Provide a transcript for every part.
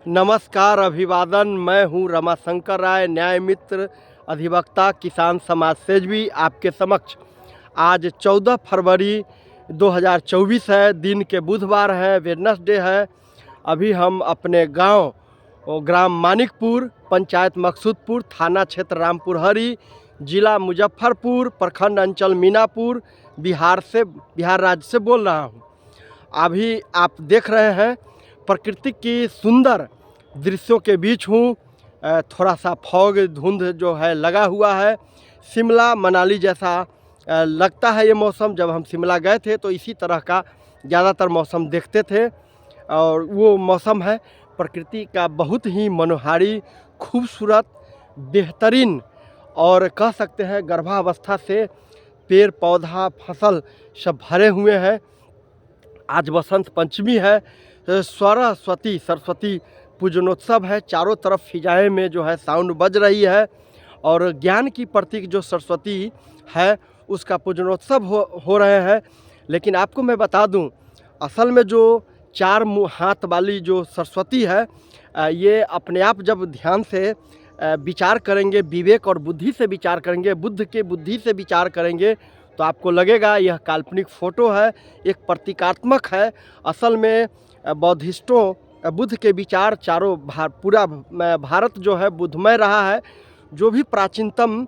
नमस्कार, अभिवादन। मैं हूं रमाशंकर राय, न्याय मित्र, अधिवक्ता, किसान समाज सेवी आपके समक्ष। आज 14 फरवरी 2024 है, दिन के बुधवार है, वेडनेसडे है। अभी हम अपने गांव ग्राम मानिकपुर, पंचायत मकसूदपुर, थाना क्षेत्र रामपुर हरी, जिला मुजफ्फरपुर, प्रखंड अंचल मीनापुर, बिहार राज्य से बोल रहा हूं। अभी आप देख रहे हैं प्रकृति की सुंदर दृश्यों के बीच हूँ। थोड़ा सा फॉग धुंध जो है लगा हुआ है। शिमला मनाली जैसा लगता है ये मौसम। जब हम शिमला गए थे तो इसी तरह का ज़्यादातर मौसम देखते थे, और वो मौसम है प्रकृति का बहुत ही मनोहारी, खूबसूरत, बेहतरीन, और कह सकते हैं गर्भावस्था से पेड़ पौधा फसल सब भरे हुए हैं। आज बसंत पंचमी है, सरस्वती पूजनोत्सव है। चारों तरफ फिजाएं में जो है साउंड बज रही है, और ज्ञान की प्रतीक जो सरस्वती है उसका पूजनोत्सव हो रहे हैं। लेकिन आपको मैं बता दूं, असल में जो चार हाथ वाली जो सरस्वती है, ये अपने आप जब ध्यान से विचार करेंगे, विवेक और बुद्धि से विचार करेंगे, बुद्ध के बुद्धि से विचार करेंगे, तो आपको लगेगा यह काल्पनिक फ़ोटो है, एक प्रतीकात्मक है। असल में बौद्धिस्टों बुद्ध के विचार चारों पूरा भारत जो है बुद्धमय रहा है। जो भी प्राचीनतम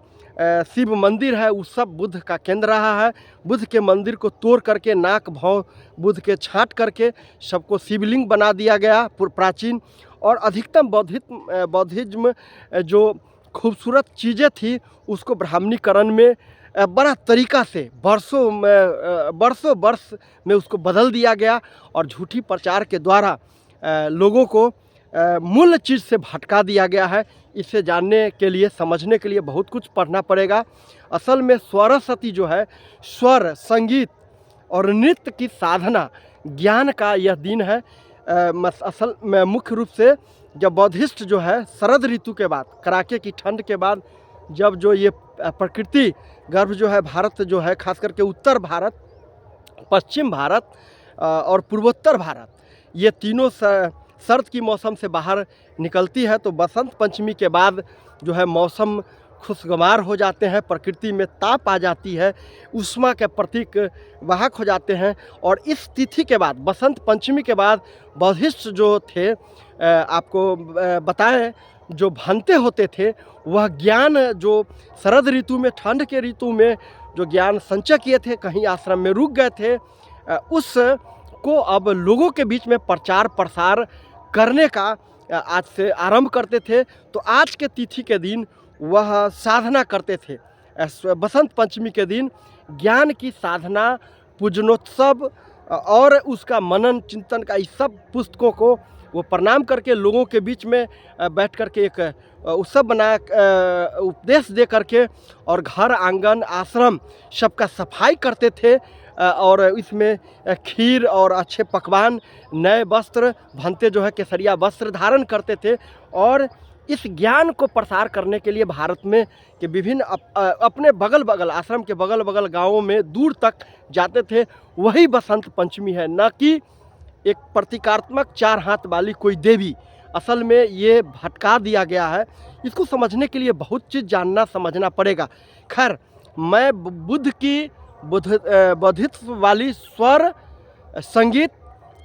शिव मंदिर है वो सब बुद्ध का केंद्र रहा है। बुद्ध के मंदिर को तोड़ करके, नाक भाव बुद्ध के छांट करके सबको शिवलिंग बना दिया गया प्राचीन। और अधिकतम बौद्धिज्म जो खूबसूरत चीज़ें थी उसको ब्राह्मणीकरण में बड़ा तरीका से वर्षों वर्ष में उसको बदल दिया गया, और झूठी प्रचार के द्वारा लोगों को मूल चीज़ से भटका दिया गया है। इसे जानने के लिए, समझने के लिए बहुत कुछ पढ़ना पड़ेगा। असल में स्वरसती जो है, स्वर, संगीत और नृत्य की साधना, ज्ञान का यह दिन है। असल में मुख्य रूप से जब बौद्धिस्ट जो है शरद ऋतु के बाद, कड़ाके की ठंड के बाद, जब जो ये प्रकृति गर्भ जो है भारत जो है, खास करके उत्तर भारत, पश्चिम भारत और पूर्वोत्तर भारत, ये तीनों सर्द की मौसम से बाहर निकलती है, तो बसंत पंचमी के बाद जो है मौसम खुशगवार हो जाते हैं, प्रकृति में ताप आ जाती है, ऊष्मा के प्रतीक वाहक हो जाते हैं। और इस तिथि के बाद, बसंत पंचमी के बाद, बौद्धिस्ट जो थे, आपको बताएं, जो भंते होते थे, वह ज्ञान जो शरद ऋतु में, ठंड के ऋतु में जो ज्ञान संचय किए थे, कहीं आश्रम में रुक गए थे, उस को अब लोगों के बीच में प्रचार प्रसार करने का आज से आरंभ करते थे। तो आज के तिथि के दिन वह साधना करते थे। बसंत पंचमी के दिन ज्ञान की साधना, पूजनोत्सव और उसका मनन चिंतन का, इस सब पुस्तकों को वो प्रणाम करके लोगों के बीच में बैठ करके एक उत्सव बना, उपदेश दे करके, और घर आंगन आश्रम सबका सफाई करते थे। और इसमें खीर और अच्छे पकवान, नए वस्त्र, भंते जो है केसरिया वस्त्र धारण करते थे। और इस ज्ञान को प्रसार करने के लिए भारत में के विभिन्न अपने बगल आश्रम के बगल गांवों में दूर तक जाते थे। वही बसंत पंचमी है, न कि एक प्रतीकात्मक चार हाथ वाली कोई देवी। असल में ये भटका दिया गया है। इसको समझने के लिए बहुत चीज़ जानना समझना पड़ेगा। खैर, मैं बुद्ध की बौद्धित्व वाली, स्वर, संगीत,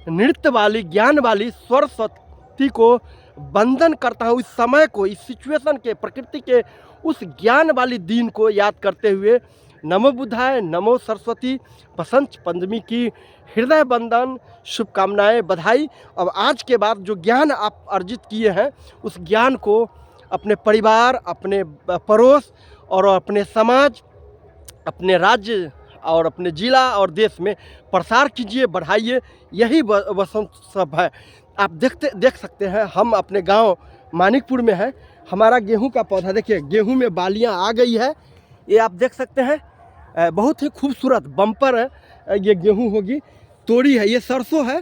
नृत्य वाली, ज्ञान वाली सरस्वती को वंदन करता हूँ। इस समय को, इस सिचुएशन के, प्रकृति के उस ज्ञान वाली दिन को याद करते हुए नमो बुद्धाय, नमो सरस्वती, बसंत पंचमी की हृदय वंदन, शुभकामनाएं, बधाई। अब आज के बाद जो ज्ञान आप अर्जित किए हैं, उस ज्ञान को अपने परिवार, अपने पड़ोस और अपने समाज, अपने राज्य और अपने जिला और देश में प्रसार कीजिए, बढ़ाइए। यही बसंत उत्सव है। आप देख सकते हैं, हम अपने गांव मानिकपुर में हैं। हमारा गेहूं का पौधा देखिए, गेहूं में बालियां आ गई है, ये आप देख सकते हैं। बहुत ही खूबसूरत बम्पर ये गेहूं होगी, तोड़ी है। ये सरसों है,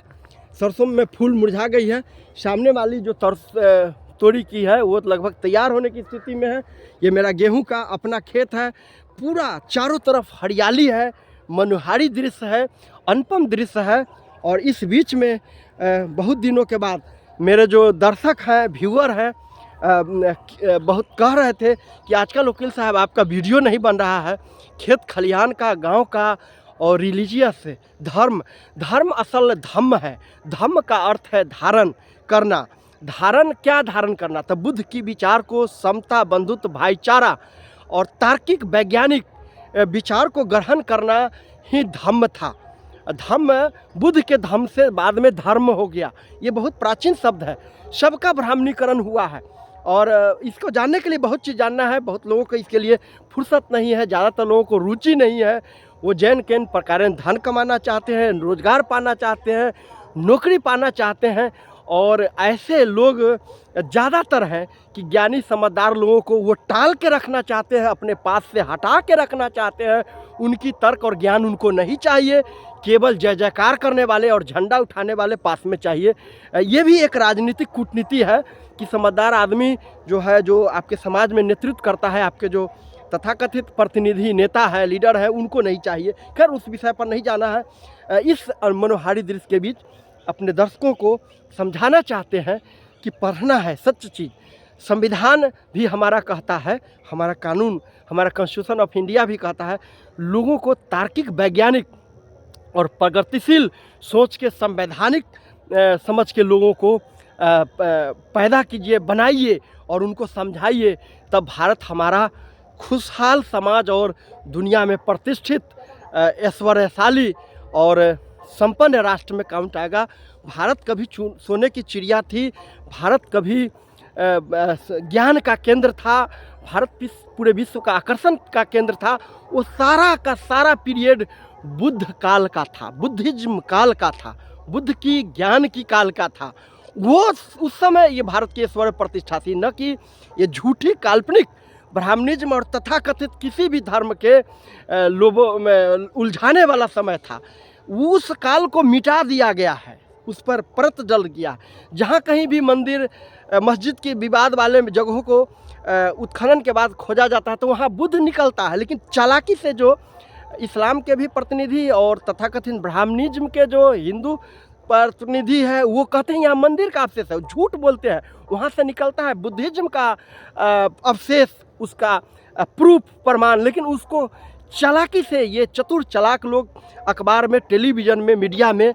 सरसों में फूल मुरझा गई है। सामने वाली जो तोड़ी की है वो लगभग तैयार होने की स्थिति में है। ये मेरा गेहूं का अपना खेत है, पूरा चारों तरफ हरियाली है, मनोहारी दृश्य है, अनुपम दृश्य है। और इस बीच में बहुत दिनों के बाद मेरे जो दर्शक हैं, व्यूअर हैं, बहुत कह रहे थे कि आजकल वकील साहब आपका वीडियो नहीं बन रहा है, खेत खलिहान का, गांव का और रिलीजियस धर्म। धर्म असल धम्म है। धम्म का अर्थ है धारण करना। धारण क्या धारण करना? तो बुद्ध की विचार को, समता, बंधुत्व, भाईचारा और तार्किक वैज्ञानिक विचार को ग्रहण करना ही धम्म था। धम्म, बुद्ध के धम्म से बाद में धर्म हो गया। ये बहुत प्राचीन शब्द है। सबका ब्राह्मणीकरण हुआ है और इसको जानने के लिए बहुत चीज़ जानना है। बहुत लोगों को इसके लिए फुर्सत नहीं है, ज़्यादातर लोगों को रुचि नहीं है। वो जैन केन प्रकार धन कमाना चाहते हैं, रोजगार पाना चाहते हैं, नौकरी पाना चाहते हैं। और ऐसे लोग ज़्यादातर हैं कि ज्ञानी समझदार लोगों को वो टाल के रखना चाहते हैं, अपने पास से हटा के रखना चाहते हैं। उनकी तर्क और ज्ञान उनको नहीं चाहिए, केवल जय जयकार करने वाले और झंडा उठाने वाले पास में चाहिए। ये भी एक राजनीतिक कूटनीति है कि समझदार आदमी जो है, जो आपके समाज में नेतृत्व करता है, आपके जो तथाकथित प्रतिनिधि नेता है, लीडर है, उनको नहीं चाहिए। खैर, उस विषय पर नहीं जाना है। इस मनोहारी दृश्य के बीच अपने दर्शकों को समझाना चाहते हैं कि पढ़ना है सच्ची चीज़। संविधान भी हमारा कहता है, हमारा कानून, हमारा कॉन्स्टिट्यूशन ऑफ इंडिया भी कहता है, लोगों को तार्किक, वैज्ञानिक और प्रगतिशील सोच के, संवैधानिक समझ के लोगों को पैदा कीजिए, बनाइए और उनको समझाइए। तब भारत हमारा खुशहाल समाज और दुनिया में प्रतिष्ठित, ऐश्वर्यशाली और संपन्न राष्ट्र में काउंट आएगा। भारत कभी सोने की चिड़िया थी, भारत कभी ज्ञान का केंद्र था, भारत पूरे विश्व का आकर्षण का केंद्र था। वो सारा का सारा पीरियड बुद्ध काल का था, बुद्धिज्म काल का था, बुद्ध की ज्ञान की काल का था। वो उस समय ये भारत की ऐश्वर्य प्रतिष्ठा थी, न कि ये झूठी काल्पनिक ब्राह्मणिज्म और तथाकथित किसी भी धर्म के लोगों में उलझाने वाला समय था। उस काल को मिटा दिया गया है, उस पर परत जल गया। जहाँ कहीं भी मंदिर, मस्जिद के विवाद वाले जगहों को उत्खनन के बाद खोजा जाता है तो वहाँ बुद्ध निकलता है। लेकिन चालाकी से जो इस्लाम के भी प्रतिनिधि और तथाकथित ब्राह्मणिज्म के जो हिंदू प्रतिनिधि है, वो कहते हैं यहाँ मंदिर का अवशेष है, झूठ बोलते हैं। वहाँ से निकलता है बुद्धिज्म का अवशेष, उसका प्रूफ, प्रमाण। लेकिन उसको चालाकी से ये चतुर चालाक लोग अखबार में, टेलीविज़न में, मीडिया में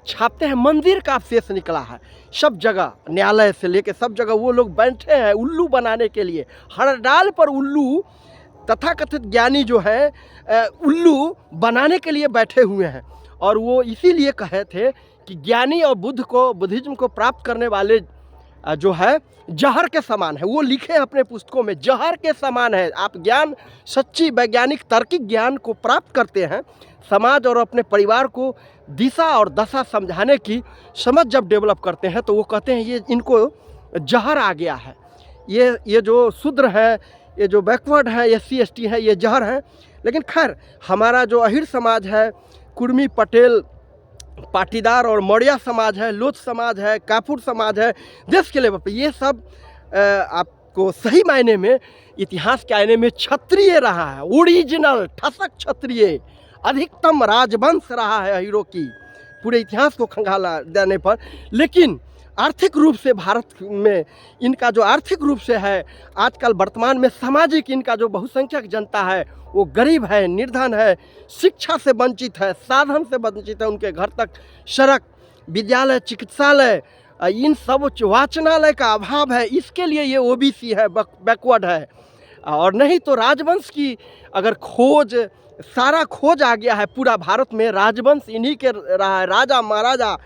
छापते हैं। मंदिर का अवशेष निकला है सब जगह, न्यायालय से लेकर सब जगह वो लोग बैठे हैं उल्लू बनाने के लिए। हर डाल पर उल्लू, तथाकथित ज्ञानी जो है उल्लू बनाने के लिए बैठे हुए हैं। और वो इसीलिए कहे थे कि ज्ञानी और बुद्ध को, बुद्धिज्म को प्राप्त करने वाले जो है जहर के समान है। वो लिखे अपने पुस्तकों में, जहर के समान है। आप ज्ञान, सच्ची वैज्ञानिक तार्किक ज्ञान को प्राप्त करते हैं, समाज और अपने परिवार को दिशा और दशा समझाने की समझ जब डेवलप करते हैं तो वो कहते हैं ये इनको जहर आ गया है। ये जो शूद्र है, ये जो बैकवर्ड है, SC ST है, ये जहर है। लेकिन खैर, हमारा जो अहिर समाज है, कुर्मी, पटेल, पाटीदार और मौर्य समाज है, लोथ समाज है, कापुर समाज है, देश के लेवल पे ये सब आपको सही मायने में, इतिहास के आईने में क्षत्रिय रहा है। ओरिजिनल ठसक क्षत्रिय, अधिकतम राजवंश रहा है हीरो की, पूरे इतिहास को खंगाला देने पर। लेकिन आर्थिक रूप से भारत में इनका जो आर्थिक रूप से है, आजकल वर्तमान में सामाजिक इनका जो बहुसंख्यक जनता है वो गरीब है, निर्धन है, शिक्षा से वंचित है, साधन से वंचित है। उनके घर तक सड़क, विद्यालय, चिकित्सालय, इन सब वाचनालय का अभाव है। इसके लिए ये OBC है, बैकवर्ड है। और नहीं तो राजवंश की अगर खोज, सारा खोज आ गया है पूरा भारत में। राजवंश इन्हीं के रहा है, राजा महाराजा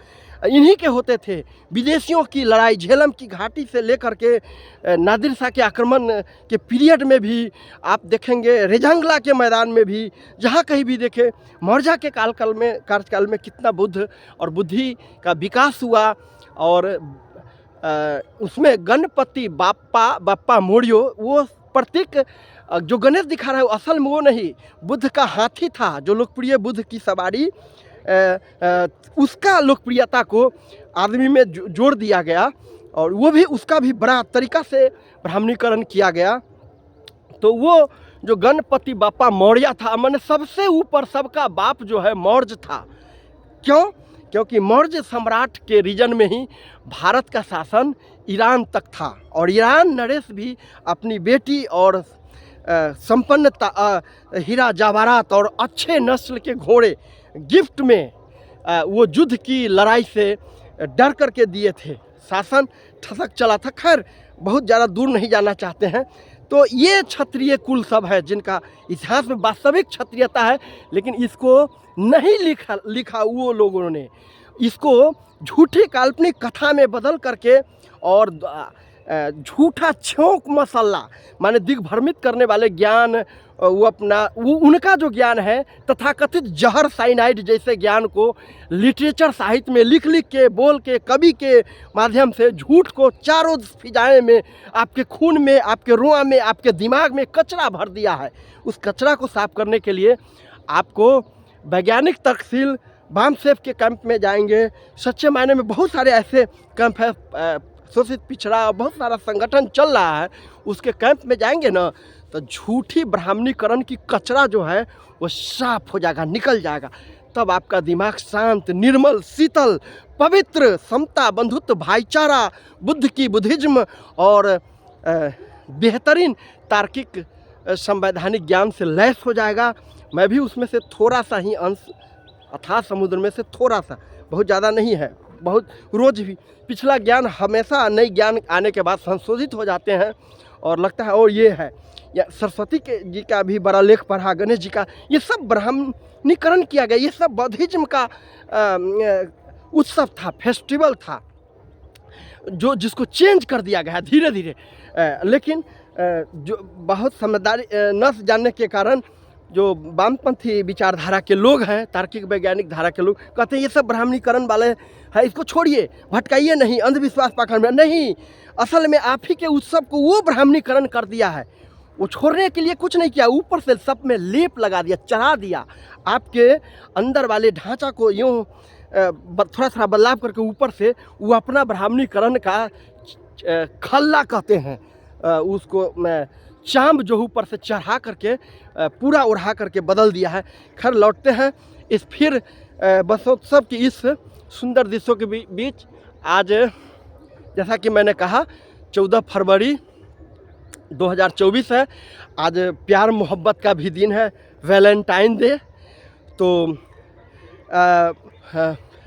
इन्हीं के होते थे। विदेशियों की लड़ाई, झेलम की घाटी से लेकर के नादिर शाह के आक्रमण के पीरियड में भी आप देखेंगे, रेजंगला के मैदान में भी, जहाँ कहीं भी देखें, मौर्य के कार्यकाल में कितना बुद्ध और बुद्धि का विकास हुआ। और उसमें गणपति बाप्पा मोरियो, वो प्रतीक जो गणेश दिखा रहा है असल में वो नहीं, बुद्ध का हाथी था जो लोकप्रिय, बुद्ध की सवारी, उसका लोकप्रियता को आदमी में जोड़ दिया गया और वो भी, उसका भी बड़ा तरीका से ब्राह्मणीकरण किया गया। तो वो जो गणपति बाप्पा मौर्य था, मैंने सबसे ऊपर, सबका बाप जो है मौर्य था। क्यों? क्योंकि मौर्य सम्राट के रीजन में ही भारत का शासन ईरान तक था और ईरान नरेश भी अपनी बेटी और संपन्न हीरा जवाहरात और अच्छे नस्ल के घोड़े गिफ्ट में वो युद्ध की लड़ाई से डर करके दिए थे। शासन ठसक चला था। खैर बहुत ज़्यादा दूर नहीं जाना चाहते हैं। तो ये क्षत्रिय कुल सब है जिनका इतिहास में वास्तविक क्षत्रियता है, लेकिन इसको नहीं लिखा वो लोगों ने, इसको झूठी काल्पनिक कथा में बदल करके और झूठा छौंक मसाला माने दिग्भ्रमित करने वाले ज्ञान वो उनका जो ज्ञान है तथाकथित जहर साइनाइड जैसे ज्ञान को लिटरेचर साहित्य में लिख के बोल के कवि के माध्यम से झूठ को चारों फिजाएं में आपके खून में, आपके रुआ में, आपके दिमाग में कचरा भर दिया है। उस कचरा को साफ करने के लिए आपको वैज्ञानिक तर्कशील बामसेफ के कैंप में जाएंगे। सच्चे मायने में बहुत सारे ऐसे कैंप है, शोषित पिछड़ा बहुत सारा संगठन चल रहा है, उसके कैंप में जाएंगे ना तो झूठी ब्राह्मणीकरण की कचरा जो है वो साफ हो जाएगा, निकल जाएगा। तब आपका दिमाग शांत, निर्मल, शीतल, पवित्र, समता, बंधुत्व, भाईचारा, बुद्ध की बुद्धिज्म और बेहतरीन तार्किक संवैधानिक ज्ञान से लैस हो जाएगा। मैं भी उसमें से थोड़ा सा ही अंश, अथाह समुद्र में से थोड़ा सा, बहुत ज़्यादा नहीं है, बहुत रोज भी पिछला ज्ञान हमेशा नई ज्ञान आने के बाद संशोधित हो जाते हैं और लगता है और ये है। या सरस्वती के जी का भी बड़ा लेख पढ़ा, गणेश जी का, ये सब ब्राह्मणीकरण किया गया, ये सब बौद्धिज्म का उत्सव था, फेस्टिवल था, जो जिसको चेंज कर दिया गया धीरे धीरे। लेकिन जो बहुत समझदारी न जानने के कारण जो वामपंथी विचारधारा के लोग हैं, तार्किक वैज्ञानिक धारा के लोग कहते हैं ये सब ब्राह्मणीकरण वाले है, इसको छोड़िए, भटकाइए नहीं, अंधविश्वास पाखंड में नहीं। असल में आप ही के उत्सव को वो ब्राह्मणीकरण कर दिया है। वो छोड़ने के लिए कुछ नहीं किया, ऊपर से सब में लेप लगा दिया, चढ़ा दिया। आपके अंदर वाले ढांचा को यूँ थोड़ा सा बदलाव करके ऊपर से वो अपना ब्राह्मणीकरण का खल्ला कहते हैं, उसको चांद जो ऊपर से चढ़ा करके पूरा उड़ा करके बदल दिया है। खैर लौटते हैं इस फिर बसोत्सव की इस सुंदर दृश्यों के बीच। आज जैसा कि मैंने कहा 14 फरवरी 2024 है। आज प्यार मोहब्बत का भी दिन है, वैलेंटाइन डे। तो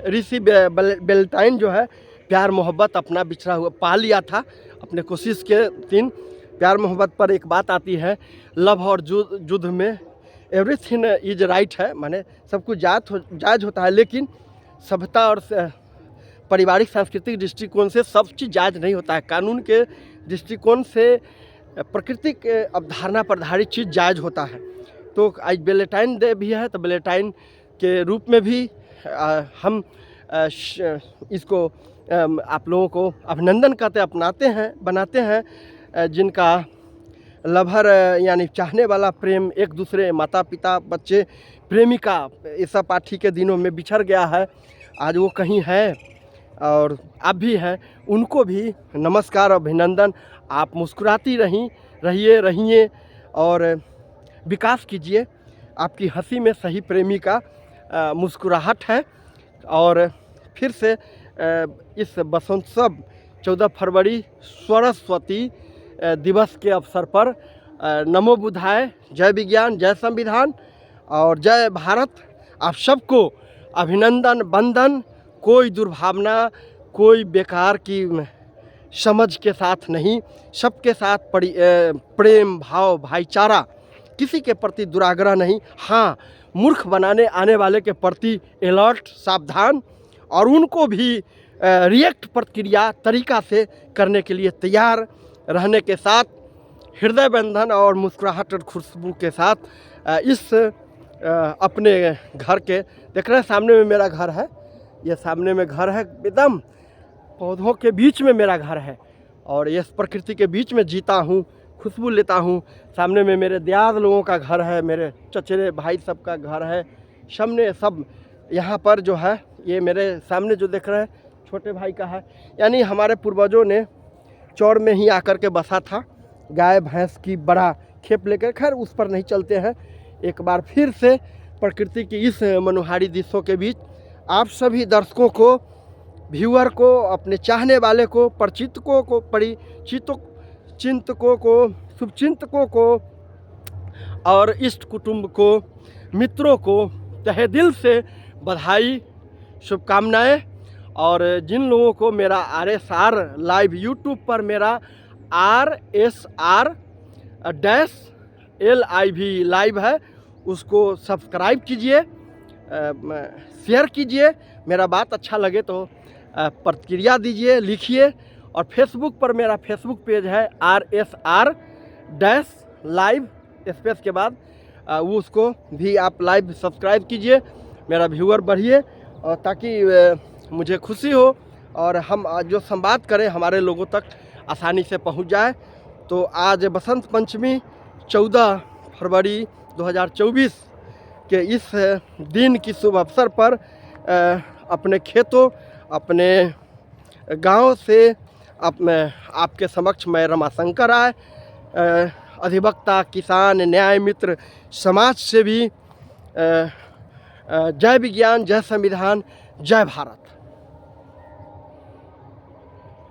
ऋषि वैलेंटाइन जो है प्यार मोहब्बत अपना बिछड़ा हुआ पा लिया था अपने कोशिश के दिन। प्यार मोहब्बत पर एक बात आती है, लव और युद्ध में एवरीथिंग इज राइट है, माने सब कुछ जायज़ होता है, लेकिन सभ्यता और पारिवारिक सांस्कृतिक दृष्टिकोण से सब चीज़ जायज़ नहीं होता है। कानून के दृष्टिकोण से प्रकृति के अवधारणा पर आधारित चीज़ जायज़ होता है। तो आज वैलेंटाइन डे भी है, तो वैलेंटाइन के रूप में भी हम इसको आप लोगों को अभिनंदन कहते अपनाते हैं, बनाते हैं। जिनका लवर यानी चाहने वाला प्रेम, एक दूसरे माता पिता बच्चे प्रेमिका ईसा पाठी के दिनों में बिछड़ गया है, आज वो कहीं है और आप भी हैं, उनको भी नमस्कार, अभिनंदन। आप मुस्कुराती रहिए और विकास कीजिए। आपकी हंसी में सही प्रेमी का मुस्कुराहट है। और फिर से इस बसंतोत्सव 14 फरवरी सरस्वती दिवस के अवसर पर नमो बुद्धाय, जय विज्ञान, जय संविधान और जय भारत। आप सबको अभिनंदन, वंदन। कोई दुर्भावना, कोई बेकार की समझ के साथ नहीं, सबके साथ प्रेम भाव, भाईचारा, किसी के प्रति दुराग्रह नहीं। हाँ, मूर्ख बनाने आने वाले के प्रति अलर्ट, सावधान, और उनको भी रिएक्ट प्रक्रिया तरीका से करने के लिए तैयार रहने के साथ, हृदय बंधन और मुस्कुराहट और खुशबू के साथ इस अपने घर के, देख रहे हैं सामने में मेरा घर है, ये सामने में घर है, एकदम पौधों के बीच में मेरा घर है और इस प्रकृति के बीच में जीता हूँ, खुशबू लेता हूँ। सामने में मेरे दियाद लोगों का घर है, मेरे चचेरे भाई सब का घर है, सामने सब यहाँ पर जो है, ये मेरे सामने जो देख रहे हैं छोटे भाई का है। यानी हमारे पूर्वजों ने चौड़ में ही आकर के बसा था, गाय भैंस की बड़ा खेप लेकर। खैर उस पर नहीं चलते हैं। एक बार फिर से प्रकृति की इस मनोहारी दृश्यों के बीच आप सभी दर्शकों को, व्यूअर को, अपने चाहने वाले को, परिचितकों को, परिचितों चिंतकों को, शुभचिंतकों को और इष्ट कुटुंब को, मित्रों को तहे दिल से बधाई, शुभकामनाएं। और जिन लोगों को मेरा RSR लाइव यूट्यूब पर मेरा RSR -LIV लाइव है, उसको सब्सक्राइब कीजिए, शेयर कीजिए। मेरा बात अच्छा लगे तो प्रतिक्रिया दीजिए, लिखिए। और फेसबुक पर मेरा फेसबुक पेज है RSR लाइव स्पेस के बाद वो उसको भी आप लाइव सब्सक्राइब कीजिए। मेरा व्यूअर बढ़िए और ताकि मुझे खुशी हो और हम जो संवाद करें हमारे लोगों तक आसानी से पहुंच जाए। तो आज बसंत पंचमी 14 फरवरी 2024 के इस दिन की शुभ अवसर पर अपने खेतों, अपने गांव से आपके समक्ष मैं रमाशंकर राय, अधिवक्ता, किसान, न्याय मित्र, समाज सेवी, जय विज्ञान, जय संविधान, जय भारत।